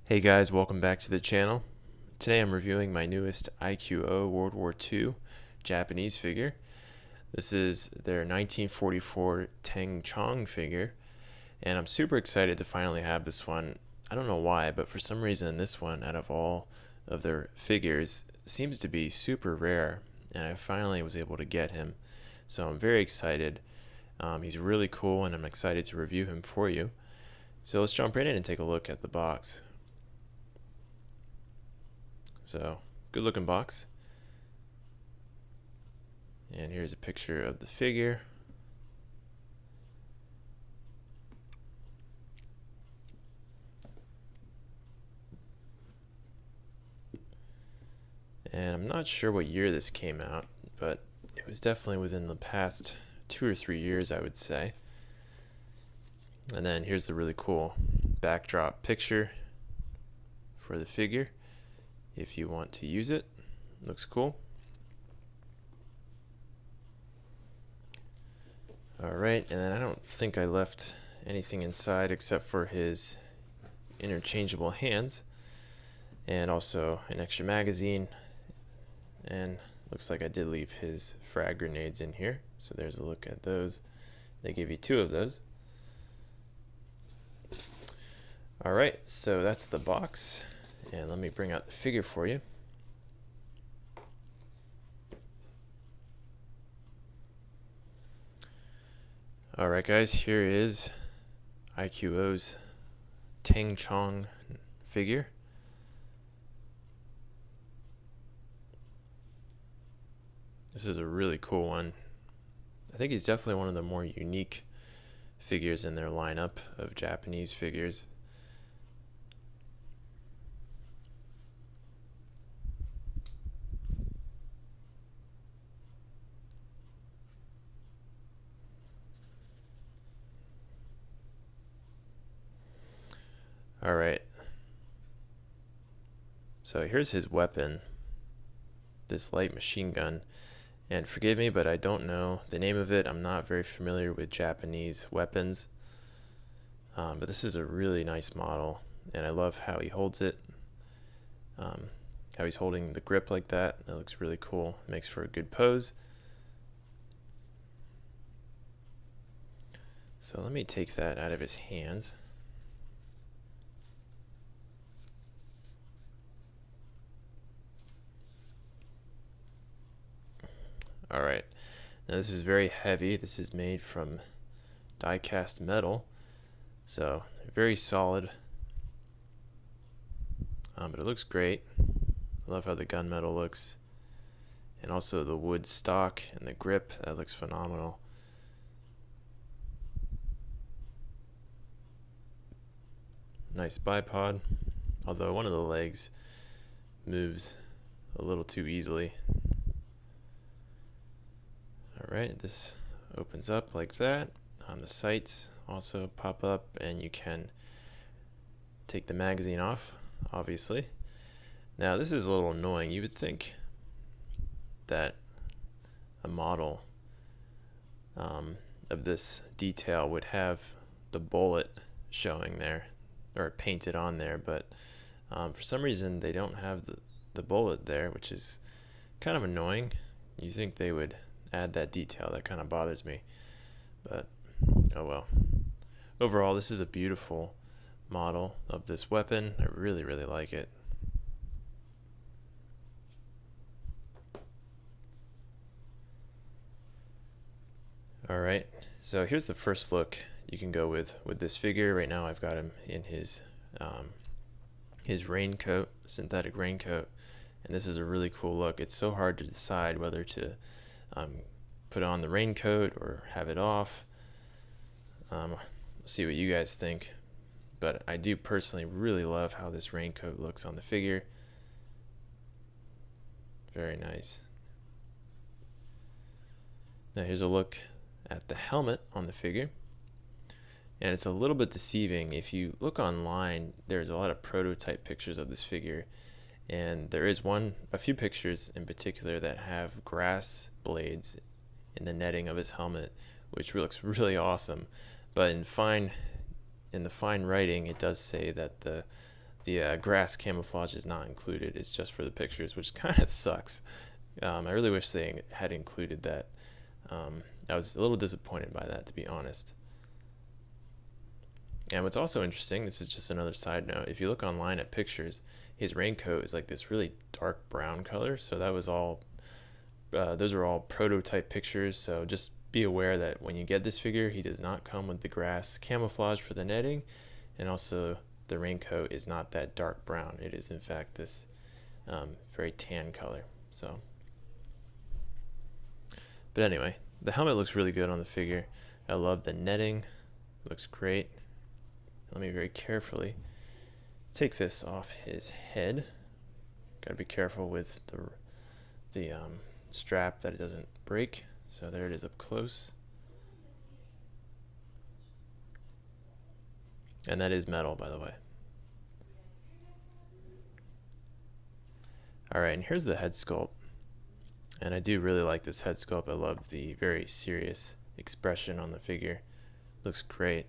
Hey guys, welcome back to the channel. Today I'm reviewing my newest IQO World War II Japanese figure. This is their 1944 Tengchong figure, and I'm super excited to finally have this one. I don't know why, but for some reason this one, out of all of their figures, seems to be super rare, and I finally was able to get him. So I'm very excited. He's really cool, and I'm excited to review him for you. So let's jump right in and take a look at the box. So, good looking box. And here's a picture of the figure. And I'm not sure what year this came out, but it was definitely within the past 2 or 3 years, I would say. And then here's the really cool backdrop picture for the figure if you want to use it. Looks cool. Alright, and then I don't think I left anything inside except for his interchangeable hands and also an extra magazine, and looks like I did leave his frag grenades in here, so there's a look at those. They gave you 2 of those. Alright, so that's the box, and let me bring out the figure for you. Alright guys, here is IQO's Tengchong figure. This is a really cool one. I think he's definitely one of the more unique figures in their lineup of Japanese figures. Alright, so here's his weapon, this light machine gun. And forgive me, but I don't know the name of it. I'm not very familiar with Japanese weapons. But this is a really nice model, and I love how he holds it. How he's holding the grip like that. That looks really cool. Makes for a good pose. So let me take that out of his hands. Alright, now this is very heavy. This is made from die-cast metal, so very solid, but it looks great. I love how the gunmetal looks, and also the wood stock and the grip, that looks phenomenal. Nice bipod, although one of the legs moves a little too easily. Alright, this opens up like that. The sights also pop up, and you can take the magazine off, obviously. Now this is a little annoying. You would think that a model of this detail would have the bullet showing there, or painted on there, but for some reason they don't have the bullet there, which is kind of annoying. You think they would add that detail. That kind of bothers me, but oh well. Overall, this is a beautiful model of this weapon. I really like it. Alright, so here's the first look you can go with this figure. Right now I've got him in his raincoat, synthetic raincoat, and this is a really cool look. It's so hard to decide whether to put on the raincoat or have it off. See what you guys think, but I do personally really love how this raincoat looks on the figure. Very nice. Now here's a look at the helmet on the figure, and it's a little bit deceiving. If you look online, there's a lot of prototype pictures of this figure, and there is a few pictures in particular that have grass blades in the netting of his helmet, which looks really awesome. But in the fine writing, it does say that the The grass camouflage is not included. It's just for the pictures, which kind of sucks. I really wish they had included that. I was a little disappointed by that, to be honest. And what's also interesting, this is just another side note, if you look online at pictures, his raincoat is like this really dark brown color. So that was all, those are all prototype pictures. So just be aware that when you get this figure, he does not come with the grass camouflage for the netting. And also the raincoat is not that dark brown. It is in fact this very tan color. So, but anyway, the helmet looks really good on the figure. I love the netting. It looks great. Let me very carefully take this off his head. Got to be careful with the strap that it doesn't break. So there it is up close. And that is metal, by the way. Alright, and here's the head sculpt. And I do really like this head sculpt. I love the very serious expression on the figure. Looks great.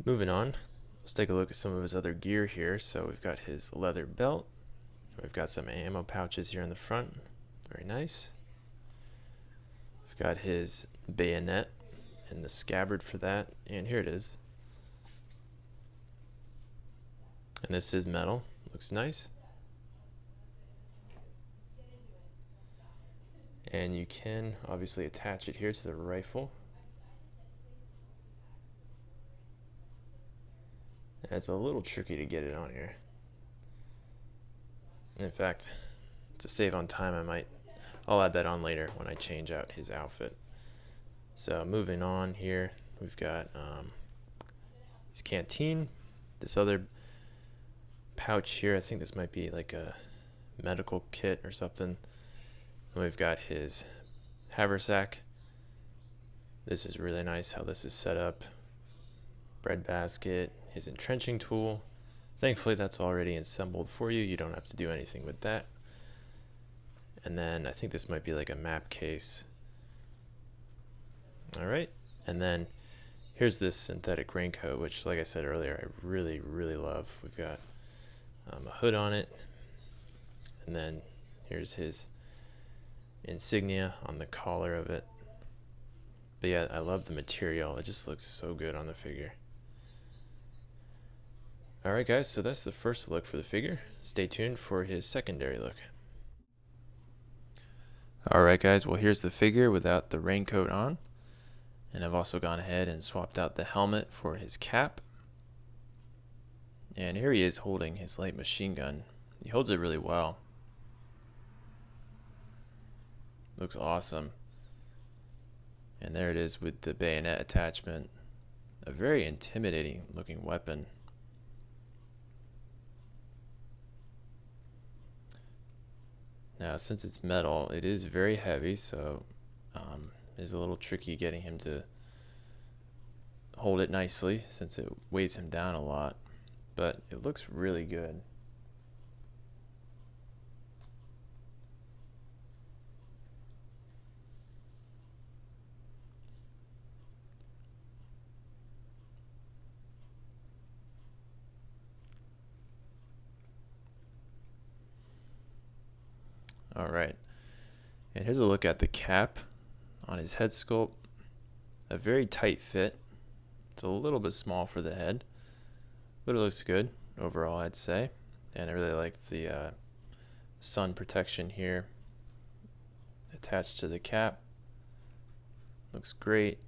Moving on, let's take a look at some of his other gear here. So we've got his leather belt. We've got some ammo pouches here in the front. Very nice. We've got his bayonet and the scabbard for that. And here it is. And this is metal. Looks nice. And you can obviously attach it here to the rifle. It's a little tricky to get it on here. In fact, to save on time, I'll add that on later when I change out his outfit. So moving on here, we've got his canteen, this other pouch here. I think this might be like a medical kit or something. And we've got his haversack. This is really nice how this is set up. Bread basket, his entrenching tool. Thankfully that's already assembled for you. You don't have to do anything with that. And then I think this might be like a map case. Alright, and then here's this synthetic raincoat, which like I said earlier, I really, really love. We've got a hood on it. And then here's his insignia on the collar of it. But yeah, I love the material. It just looks so good on the figure. Alright guys, so that's the first look for the figure. Stay tuned for his secondary look. Alright guys, well here's the figure without the raincoat on. And I've also gone ahead and swapped out the helmet for his cap. And here he is holding his light machine gun. He holds it really well. Looks awesome. And there it is with the bayonet attachment. A very intimidating looking weapon. Now, since it's metal, it is very heavy, so it's a little tricky getting him to hold it nicely since it weighs him down a lot, but it looks really good. Alright, and here's a look at the cap on his head sculpt. A very tight fit. It's a little bit small for the head, but it looks good overall, I'd say. And I really like the sun protection here attached to the cap. Looks great.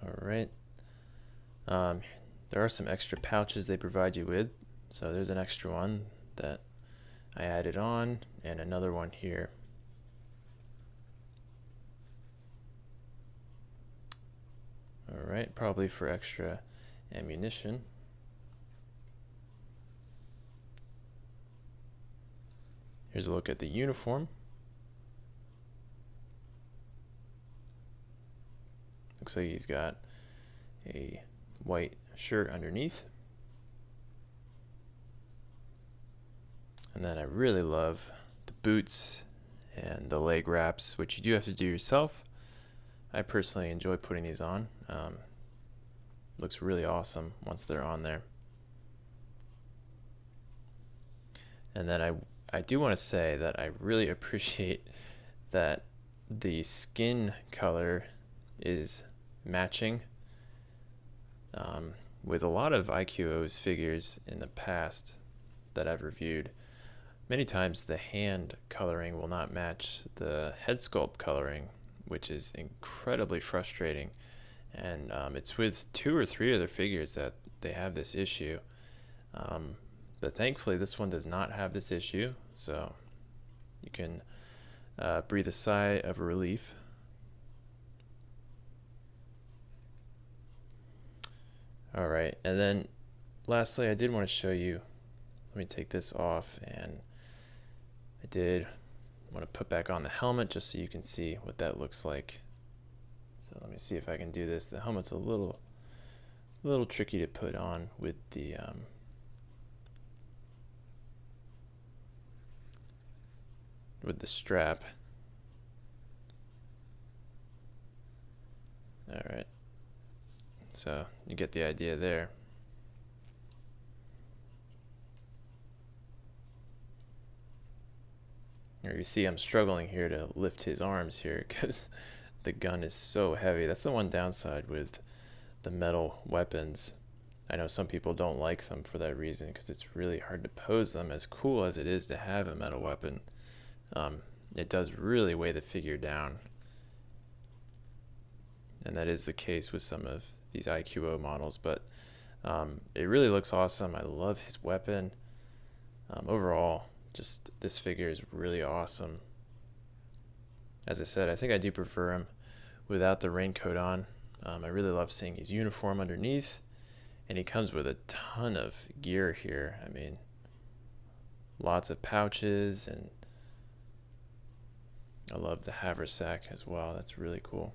Alright. There are some extra pouches they provide you with. So there's an extra one that I added on, and another one here. Alright, probably for extra ammunition. Here's a look at the uniform. Looks like he's got a white shirt underneath. And then I really love the boots and the leg wraps, which you do have to do yourself. I personally enjoy putting these on. Looks really awesome once they're on there. And then I do want to say that I really appreciate that the skin color is matching. With a lot of IQO's figures in the past that I've reviewed, many times the hand coloring will not match the head sculpt coloring, which is incredibly frustrating. And it's with 2 or 3 other figures that they have this issue. But thankfully this one does not have this issue, so you can breathe a sigh of relief. Alright, and then lastly I did want to show you, let me take this off, and I did want to put back on the helmet just so you can see what that looks like. So let me see if I can do this. The helmet's a little tricky to put on with the strap. Alright, so you get the idea there. Here you see I'm struggling here to lift his arms here because the gun is so heavy. That's the one downside with the metal weapons. I know some people don't like them for that reason because it's really hard to pose them. As cool as it is to have a metal weapon, it does really weigh the figure down. And that is the case with some of these IQO models, but it really looks awesome. I love his weapon. Overall, just this figure is really awesome. As I said, I think I do prefer him without the raincoat on. I really love seeing his uniform underneath, and he comes with a ton of gear here. I mean, lots of pouches, and I love the haversack as well. That's really cool.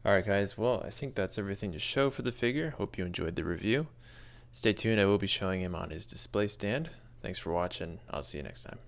Alright guys, well I think that's everything to show for the figure. Hope you enjoyed the review. Stay tuned, I will be showing him on his display stand. Thanks for watching, I'll see you next time.